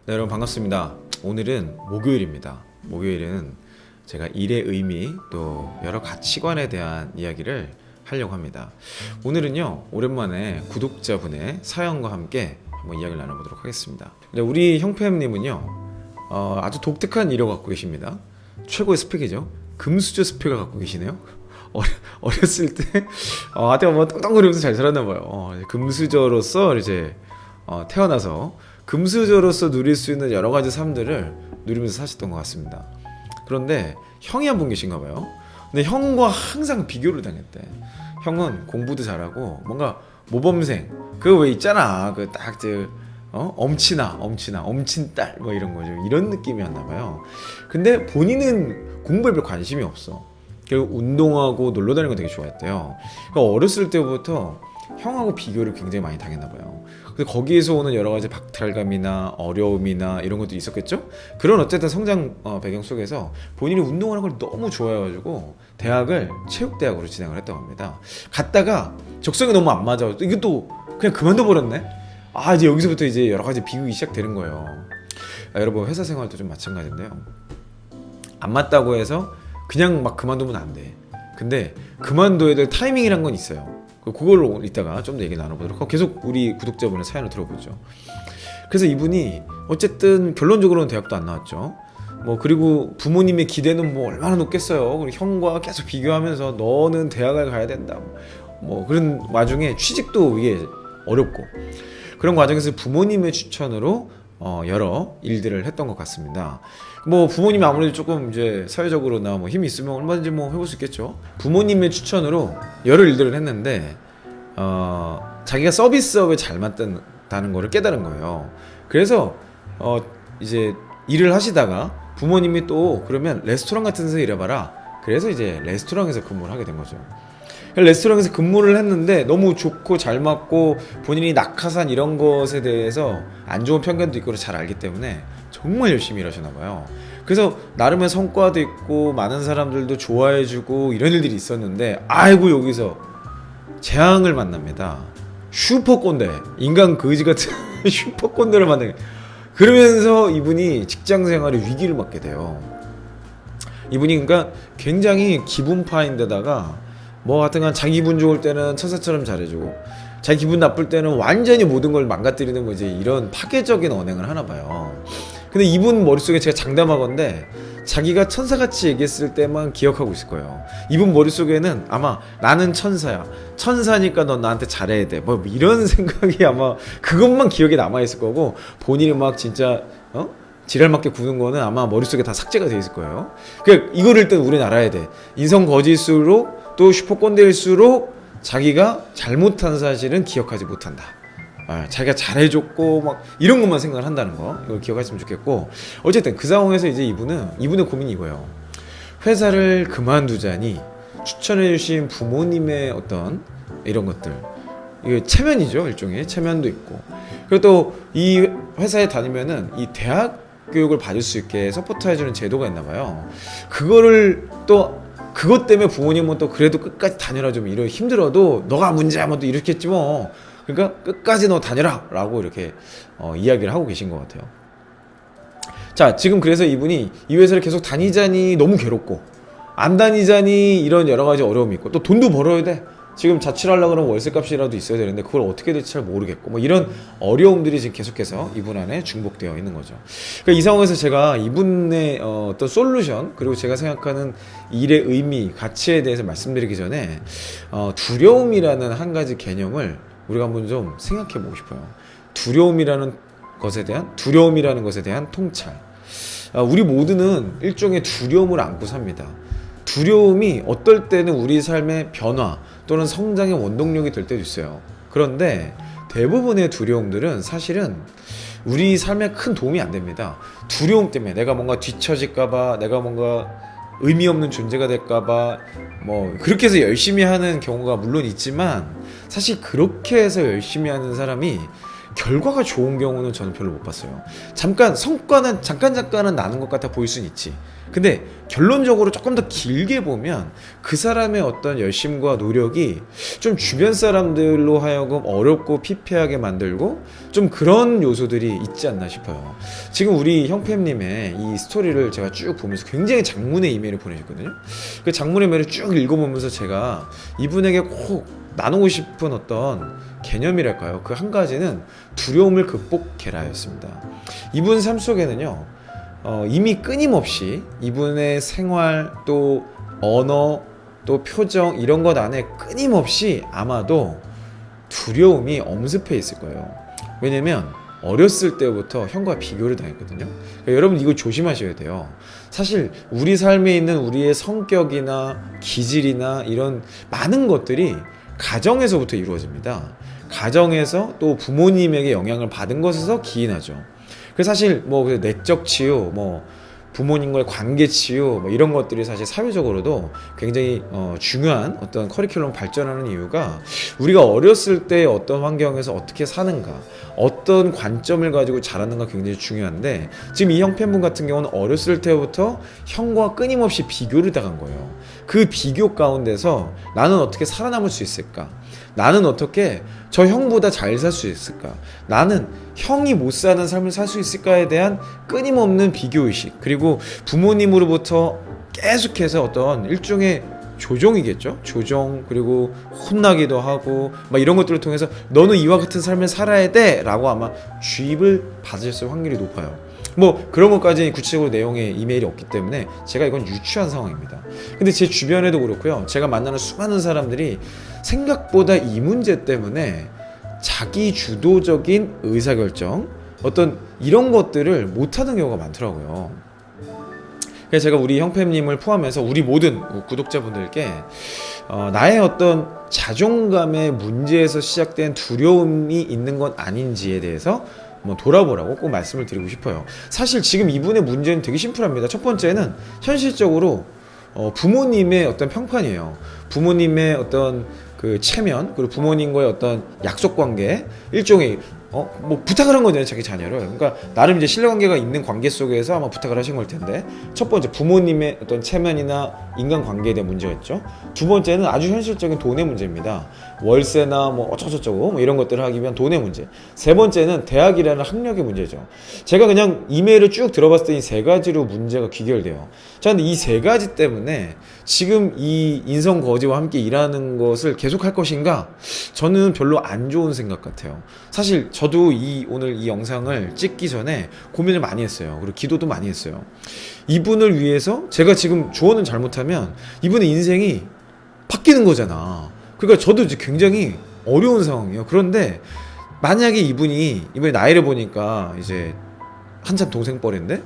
네, 여러분 반갑습니다. 오늘은 목요일입니다. 목요일은 제가 일의 의미 또 여러 가치관에 대한 이야기를 하려고 합니다. 오늘은요, 오랜만에 구독자분의 사연과 함께 한번 이야기를 나눠보도록 하겠습니다. 우리 형팸님은요, 아주 독특한 이력을 갖고 계십니다. 최고의 스펙이죠. 금수저 스펙을 갖고 계시네요. 어렸을 때 아떼가 뭐 떵떵거리면서 잘 살았나 봐요. 금수저로서 이제 태어나서 금수저로서 누릴 수 있는 여러 가지 삶들을 누리면서 사셨던 것 같습니다. 그런데 형이 한 분 계신가 봐요. 근데 형과 항상 비교를 당했대. 형은 공부도 잘하고 뭔가 모범생 그거 왜 있잖아, 그 딱 엄친딸 뭐 이런 거죠. 이런 느낌이었나 봐요. 근데 본인은 공부에 별 관심이 없어. 결국 운동하고 놀러 다니는 거 되게 좋아했대요. 그러니까 어렸을 때부터 형하고 비교를 굉장히 많이 당했나 봐요. 근데 거기에서 오는 여러 가지 박탈감이나 어려움이나 이런 것도 있었겠죠? 그런 어쨌든 성장 배경 속에서 본인이 운동하는 걸 너무 좋아해가지고 대학을 체육대학으로 진학을 했다고 합니다. 갔다가 적성이 너무 안 맞아. 이게 또 그냥 그만둬 버렸네? 이제 여기서부터 이제 여러 가지 비극이 시작되는 거예요. 여러분 회사 생활도 좀 마찬가지인데요. 안 맞다고 해서 그냥 막 그만두면 안 돼. 근데 그만둬야 될 타이밍이란 건 있어요. 그걸로 이따가 좀 더 얘기 나눠보도록 하고 계속 우리 구독자분의 사연을 들어보죠. 그래서 이분이 어쨌든 결론적으로는 대학도 안 나왔죠. 그리고 부모님의 기대는 얼마나 높겠어요. 그리고 형과 계속 비교하면서 너는 대학을 가야 된다. 그런 와중에 취직도 이게 어렵고 그런 과정에서 부모님의 추천으로 여러 일들을 했던 것 같습니다. 부모님이 아무래도 조금 이제 사회적으로나 힘이 있으면 얼마든지 해볼 수 있겠죠. 부모님의 추천으로 여러 일들을 했는데 자기가 서비스업에 잘 맞다는 거를 깨달은 거예요. 그래서 이제 일을 하시다가 부모님이 또 그러면 레스토랑 같은 데서 일해봐라. 그래서 이제 레스토랑에서 근무를 하게 된 거죠. 레스토랑에서 근무를 했는데 너무 좋고 잘 맞고 본인이 낙하산 이런 것에 대해서 안 좋은 편견도 있고 잘 알기 때문에 정말 열심히 일하시나 봐요. 그래서 나름의 성과도 있고 많은 사람들도 좋아해주고 이런 일들이 있었는데 여기서 재앙을 만납니다. 슈퍼꼰대, 인간 거지 같은 슈퍼꼰대를 만나게. 그러면서 이분이 직장생활에 위기를 맞게 돼요. 이분이 그러니까 굉장히 기분파인데다가 하여튼간 자기 기분 좋을 때는 천사처럼 잘해주고 자기 기분 나쁠 때는 완전히 모든 걸 망가뜨리는 이제 이런 파괴적인 언행을 하나 봐요. 근데 이분 머릿속에 제가 장담하건대 자기가 천사같이 얘기했을 때만 기억하고 있을 거예요. 이분 머릿속에는 아마 나는 천사야, 천사니까 넌 나한테 잘해야 돼, 이런 생각이 아마 그것만 기억에 남아있을 거고 본인이 막 진짜 지랄맞게 구는 거는 아마 머릿속에 다 삭제가 돼 있을 거예요. 그러니까 이거를 일단 우리는 알아야 돼. 인성 거짓일수록 또 슈퍼꼰대일수록 자기가 잘못한 사실은 기억하지 못한다. 자기가 잘해줬고 이런 것만 생각을 한다는 거, 이걸 기억하시면 좋겠고, 어쨌든 그 상황에서 이제 이분의 고민이 이거예요. 회사를 그만두자니 추천해주신 부모님의 어떤 이런 것들, 이게 체면이죠. 일종의 체면도 있고, 그리고 또 이 회사에 다니면은 이 대학 교육을 받을 수 있게 서포트해주는 제도가 있나 봐요. 그거를 또 그것 때문에 부모님은 또 그래도 끝까지 다녀라, 좀 이러 힘들어도 너가 문제야 또 이렇겠지 그러니까 끝까지 너 다녀라 라고 이렇게 이야기를 하고 계신 것 같아요. 자, 지금 그래서 이분이 이 회사를 계속 다니자니 너무 괴롭고 안 다니자니 이런 여러 가지 어려움이 있고 또 돈도 벌어야 돼. 지금 자취를 하려고 그러면 월세값이라도 있어야 되는데 그걸 어떻게 될지 잘 모르겠고 이런 어려움들이 지금 계속해서 이분 안에 중복되어 있는 거죠. 그러니까 이 상황에서 제가 이분의 어떤 솔루션, 그리고 제가 생각하는 일의 의미, 가치에 대해서 말씀드리기 전에 두려움이라는 한 가지 개념을 우리가 한번 좀 생각해 보고 싶어요. 두려움이라는 것에 대한 통찰. 우리 모두는 일종의 두려움을 안고 삽니다. 두려움이 어떨 때는 우리 삶의 변화 또는 성장의 원동력이 될 때도 있어요. 그런데 대부분의 두려움들은 사실은 우리 삶에 큰 도움이 안 됩니다. 두려움 때문에 내가 뭔가 뒤처질까봐, 내가 뭔가 의미 없는 존재가 될까봐 그렇게 해서 열심히 하는 경우가 물론 있지만, 사실 그렇게 해서 열심히 하는 사람이 결과가 좋은 경우는 저는 별로 못 봤어요. 잠깐 성과는 잠깐은 나는 것 같아 보일 수는 있지. 근데 결론적으로 조금 더 길게 보면 그 사람의 어떤 열심과 노력이 좀 주변 사람들로 하여금 어렵고 피폐하게 만들고 좀 그런 요소들이 있지 않나 싶어요. 지금 우리 형팸님의 이 스토리를 제가 쭉 보면서 굉장히 장문의 이메일을 보내셨거든요. 그 장문의 이메일을 쭉 읽어보면서 제가 이분에게 꼭 나누고 싶은 어떤 개념이랄까요? 그 한 가지는 두려움을 극복해라였습니다. 이분 삶 속에는요, 이미 끊임없이 이분의 생활 또 언어 또 표정 이런 것 안에 끊임없이 아마도 두려움이 엄습해 있을 거예요. 왜냐면 어렸을 때부터 형과 비교를 당했거든요. 그러니까 여러분 이거 조심하셔야 돼요. 사실 우리 삶에 있는 우리의 성격이나 기질이나 이런 많은 것들이 가정에서부터 이루어집니다. 가정에서 또 부모님에게 영향을 받은 것에서 기인하죠. 그래서 사실 뭐 내적 치유, 뭐 부모님과의 관계 치유, 뭐 이런 것들이 사실 사회적으로도 굉장히 중요한 어떤 커리큘럼 발전하는 이유가 우리가 어렸을 때 어떤 환경에서 어떻게 사는가, 어떤 관점을 가지고 자라는가 굉장히 중요한데, 지금 이 형편분 같은 경우는 어렸을 때부터 형과 끊임없이 비교를 당한 거예요. 그 비교 가운데서 나는 어떻게 살아남을 수 있을까? 나는 어떻게 저 형보다 잘 살 수 있을까? 나는 형이 못 사는 삶을 살 수 있을까에 대한 끊임없는 비교의식, 그리고 부모님으로부터 계속해서 어떤 일종의 조종이겠죠? 조종, 그리고 혼나기도 하고 막 이런 것들을 통해서 너는 이와 같은 삶을 살아야 돼 라고 아마 주입을 받으셨을 확률이 높아요. 뭐 그런 것까지 구체적으로 내용의 이메일이 없기 때문에 제가 이건 유추한 상황입니다. 근데 제 주변에도 그렇고요, 제가 만나는 수많은 사람들이 생각보다 이 문제 때문에 자기 주도적인 의사결정, 어떤 이런 것들을 못하는 경우가 많더라고요. 그래서 제가 우리 형팸님을 포함해서 우리 모든 구독자분들께 나의 어떤 자존감의 문제에서 시작된 두려움이 있는 건 아닌지에 대해서 돌아보라고 꼭 말씀을 드리고 싶어요. 사실 지금 이분의 문제는 되게 심플합니다. 첫 번째는 현실적으로 부모님의 어떤 평판이에요. 부모님의 어떤 그 체면, 그리고 부모님과의 어떤 약속 관계, 일종의 뭐 부탁을 한 거잖아요, 자기 자녀를. 그러니까 나름 이제 신뢰관계가 있는 관계 속에서 아마 부탁을 하신 걸 텐데, 첫 번째 부모님의 어떤 체면이나 인간관계에 대한 문제였죠. 두 번째는 아주 현실적인 돈의 문제입니다. 월세나 뭐 어쩌고저쩌고 뭐 이런 것들을 하기 위한 돈의 문제. 세 번째는 대학이라는 학력의 문제죠. 제가 그냥 이메일을 쭉 들어봤을 때 이 세 가지로 문제가 귀결돼요. 자, 근데 이 세 가지 때문에 지금 이 인성 거지와 함께 일하는 것을 계속할 것인가? 저는 별로 안 좋은 생각 같아요. 사실 저도 오늘 이 영상을 찍기 전에 고민을 많이 했어요. 그리고 기도도 많이 했어요. 이분을 위해서 제가 지금 조언을 잘못하면 이분의 인생이 바뀌는 거잖아. 그러니까 저도 이제 굉장히 어려운 상황이에요. 그런데 만약에 이분이 나이를 보니까 이제 한참 동생 뻘인데,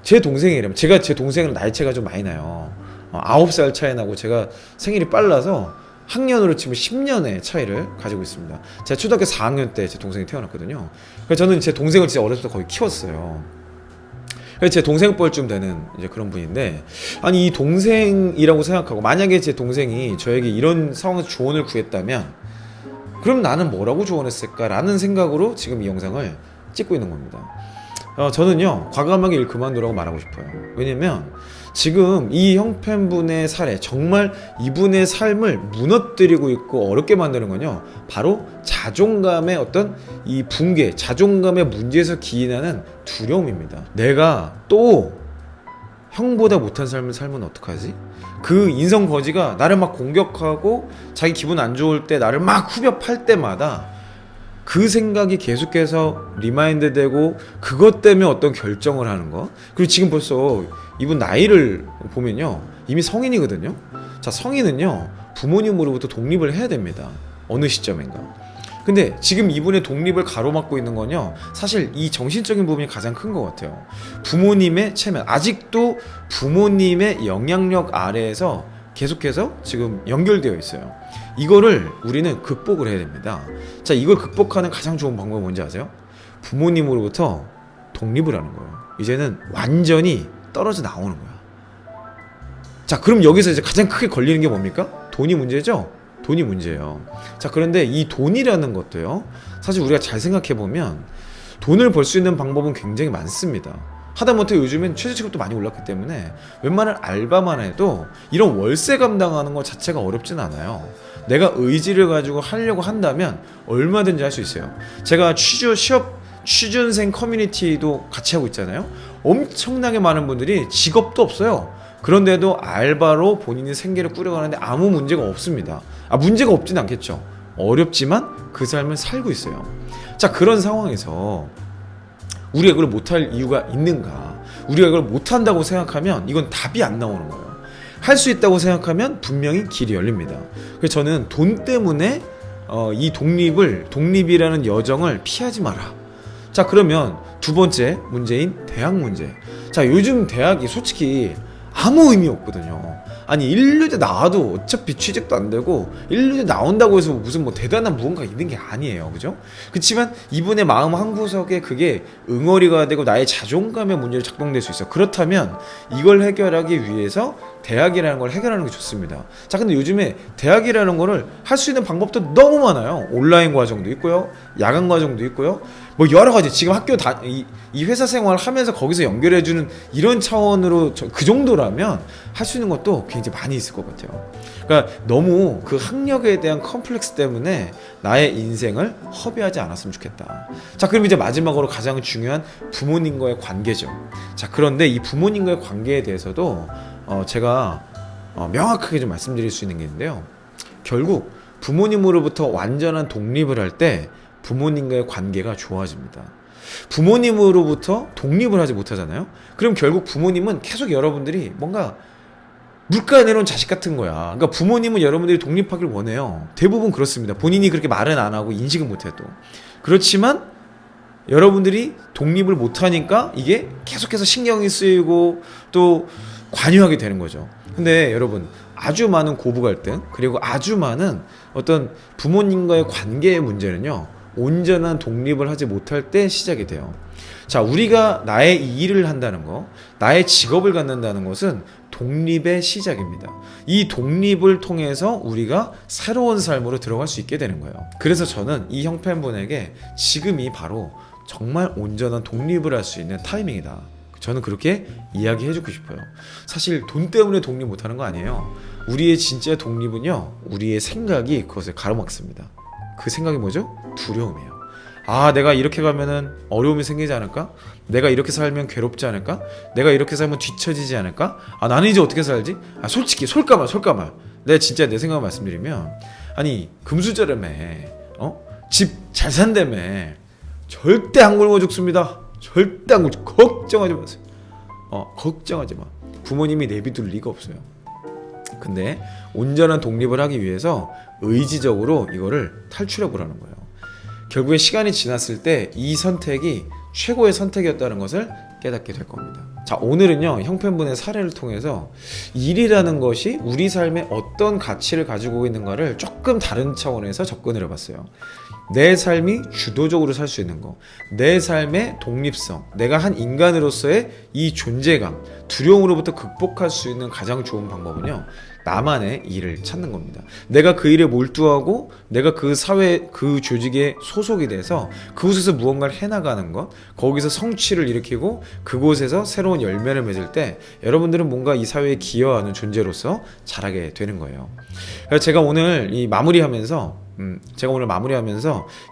제 동생이라면, 제가 제 동생은 나이차가 좀 많이 나요. 9살 차이 나고 제가 생일이 빨라서 학년으로 치면 10년의 차이를 가지고 있습니다. 제가 초등학교 4학년 때 제 동생이 태어났거든요. 그래서 저는 제 동생을 진짜 어렸을 때 거의 키웠어요. 그래서 제 동생 뻘쯤 되는 이제 그런 분인데, 아니 이 동생이라고 생각하고, 만약에 제 동생이 저에게 이런 상황에서 조언을 구했다면 그럼 나는 뭐라고 조언했을까라는 생각으로 지금 이 영상을 찍고 있는 겁니다. 저는요, 과감하게 일 그만두라고 말하고 싶어요. 왜냐면 지금 이 형편분의 사례, 정말 이분의 삶을 무너뜨리고 있고 어렵게 만드는 건요, 바로 자존감의 어떤 이 붕괴, 자존감의 문제에서 기인하는 두려움입니다. 내가 또 형보다 못한 삶을 살면 어떡하지? 그 인성 거지가 나를 막 공격하고 자기 기분 안 좋을 때 나를 막 후벼 팔 때마다 그 생각이 계속해서 리마인드 되고, 그것 때문에 어떤 결정을 하는 거. 그리고 지금 벌써 이분 나이를 보면요, 이미 성인이거든요. 자, 성인은요, 부모님으로부터 독립을 해야 됩니다. 어느 시점인가. 근데 지금 이분의 독립을 가로막고 있는 건요, 사실 이 정신적인 부분이 가장 큰 것 같아요. 부모님의 체면, 아직도 부모님의 영향력 아래에서 계속해서 지금 연결되어 있어요. 이거를 우리는 극복을 해야 됩니다. 자, 이걸 극복하는 가장 좋은 방법이 뭔지 아세요? 부모님으로부터 독립을 하는 거예요. 이제는 완전히 떨어져 나오는 거야. 자, 그럼 여기서 이제 가장 크게 걸리는 게 뭡니까? 돈이 문제죠? 돈이 문제예요. 자, 그런데 이 돈이라는 것도요, 사실 우리가 잘 생각해 보면 돈을 벌 수 있는 방법은 굉장히 많습니다. 하다못해 요즘엔 최저치급도 많이 올랐기 때문에 웬만한 알바만 해도 이런 월세 감당하는 것 자체가 어렵진 않아요. 내가 의지를 가지고 하려고 한다면 얼마든지 할 수 있어요. 제가 취준생 커뮤니티도 같이 하고 있잖아요. 엄청나게 많은 분들이 직업도 없어요. 그런데도 알바로 본인의 생계를 꾸려가는데 아무 문제가 없습니다. 문제가 없진 않겠죠. 어렵지만 그 삶을 살고 있어요. 자, 그런 상황에서 우리가 이걸 못할 이유가 있는가? 우리가 이걸 못한다고 생각하면 이건 답이 안 나오는 거예요. 할 수 있다고 생각하면 분명히 길이 열립니다. 그래서 저는 돈 때문에 이 독립이라는 여정을 피하지 마라. 자, 그러면 두 번째 문제인 대학 문제. 자, 요즘 대학이 솔직히 아무 의미 없거든요. 아니 1류대 나와도 어차피 취직도 안 되고 1류대 나온다고 해서 무슨 뭐 대단한 무언가 있는 게 아니에요. 그죠? 그렇지만 이분의 마음 한구석에 그게 응어리가 되고 나의 자존감의 문제로 작동될 수 있어. 그렇다면 이걸 해결하기 위해서 대학이라는 걸 해결하는 게 좋습니다. 자, 근데 요즘에 대학이라는 거를 할 수 있는 방법도 너무 많아요. 온라인 과정도 있고요, 야간 과정도 있고요, 뭐 여러 가지. 지금 학교 이 회사 생활 하면서 거기서 연결해주는 이런 차원으로 그 정도라면 할 수 있는 것도 굉장히 많이 있을 것 같아요. 그러니까 너무 그 학력에 대한 컴플렉스 때문에 나의 인생을 허비하지 않았으면 좋겠다. 자, 그럼 이제 마지막으로 가장 중요한 부모님과의 관계죠. 자, 그런데 이 부모님과의 관계에 대해서도 제가 명확하게 좀 말씀드릴 수 있는 게 있는데요. 결국 부모님으로부터 완전한 독립을 할 때 부모님과의 관계가 좋아집니다. 부모님으로부터 독립을 하지 못하잖아요. 그럼 결국 부모님은 계속 여러분들이 뭔가 물가에 내놓은 자식 같은 거야. 그러니까 부모님은 여러분들이 독립하길 원해요. 대부분 그렇습니다. 본인이 그렇게 말은 안 하고 인식은 못해도. 그렇지만 여러분들이 독립을 못하니까 이게 계속해서 신경이 쓰이고 또 관여하게 되는 거죠. 근데 여러분, 아주 많은 고부 갈등, 그리고 아주 많은 어떤 부모님과의 관계의 문제는요, 온전한 독립을 하지 못할 때 시작이 돼요. 자, 우리가 나의 일을 한다는 거, 나의 직업을 갖는다는 것은 독립의 시작입니다. 이 독립을 통해서 우리가 새로운 삶으로 들어갈 수 있게 되는 거예요. 그래서 저는 이 형편분에게 지금이 바로 정말 온전한 독립을 할 수 있는 타이밍이다. 저는 그렇게 이야기해주고 싶어요. 사실 돈 때문에 독립 못하는 거 아니에요. 우리의 진짜 독립은요, 우리의 생각이 그것을 가로막습니다. 그 생각이 뭐죠? 두려움이에요. 내가 이렇게 가면은 어려움이 생기지 않을까? 내가 이렇게 살면 괴롭지 않을까? 내가 이렇게 살면 뒤처지지 않을까? 나는 이제 어떻게 살지? 솔직히 솔까말. 내가 진짜 내 생각을 말씀드리면, 금수저라며, 집 잘 산다며, 절대 안 굶어 죽습니다. 절대 안 굶어. 걱정하지 마세요. 걱정하지 마. 부모님이 내비둘 리가 없어요. 근데 온전한 독립을 하기 위해서 의지적으로 이거를 탈출해 보라는 거예요. 결국에 시간이 지났을 때 이 선택이 최고의 선택이었다는 것을 깨닫게 될 겁니다. 자, 오늘은요, 형편분의 사례를 통해서 일이라는 것이 우리 삶에 어떤 가치를 가지고 있는가를 조금 다른 차원에서 접근을 해봤어요. 내 삶이 주도적으로 살 수 있는 거, 내 삶의 독립성, 내가 한 인간으로서의 이 존재감, 두려움으로부터 극복할 수 있는 가장 좋은 방법은요, 나만의 일을 찾는 겁니다. 내가 그 일에 몰두하고 내가 그 사회, 그 조직에 소속이 돼서 그곳에서 무언가를 해나가는 것, 거기서 성취를 일으키고 그곳에서 새로운 열매를 맺을 때 여러분들은 뭔가 이 사회에 기여하는 존재로서 자라게 되는 거예요. 그래서 제가 오늘 마무리하면서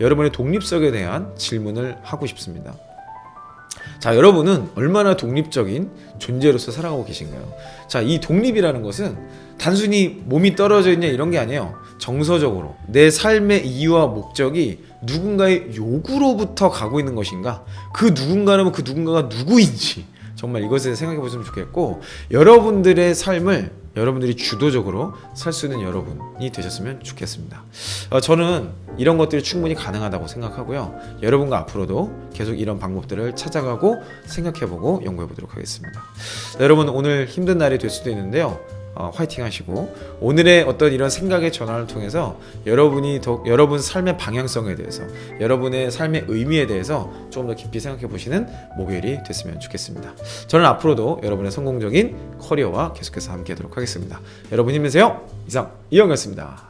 여러분의 독립성에 대한 질문을 하고 싶습니다. 자, 여러분은 얼마나 독립적인 존재로서 살아가고 계신가요? 자, 이 독립이라는 것은 단순히 몸이 떨어져 있냐 이런 게 아니에요. 정서적으로 내 삶의 이유와 목적이 누군가의 요구로부터 가고 있는 것인가? 그 누군가라면 그 누군가가 누구인지 정말 이것에 생각해 보시면 좋겠고, 여러분들의 삶을 여러분들이 주도적으로 살 수 있는 여러분이 되셨으면 좋겠습니다. 저는 이런 것들이 충분히 가능하다고 생각하고요. 여러분과 앞으로도 계속 이런 방법들을 찾아가고 생각해보고 연구해보도록 하겠습니다. 여러분, 오늘 힘든 날이 될 수도 있는데요. 화이팅 하시고, 오늘의 어떤 이런 생각의 전환을 통해서 여러분 삶의 방향성에 대해서, 여러분의 삶의 의미에 대해서 조금 더 깊이 생각해 보시는 목요일이 됐으면 좋겠습니다. 저는 앞으로도 여러분의 성공적인 커리어와 계속해서 함께 하도록 하겠습니다. 여러분 힘내세요. 이상 이영이었습니다.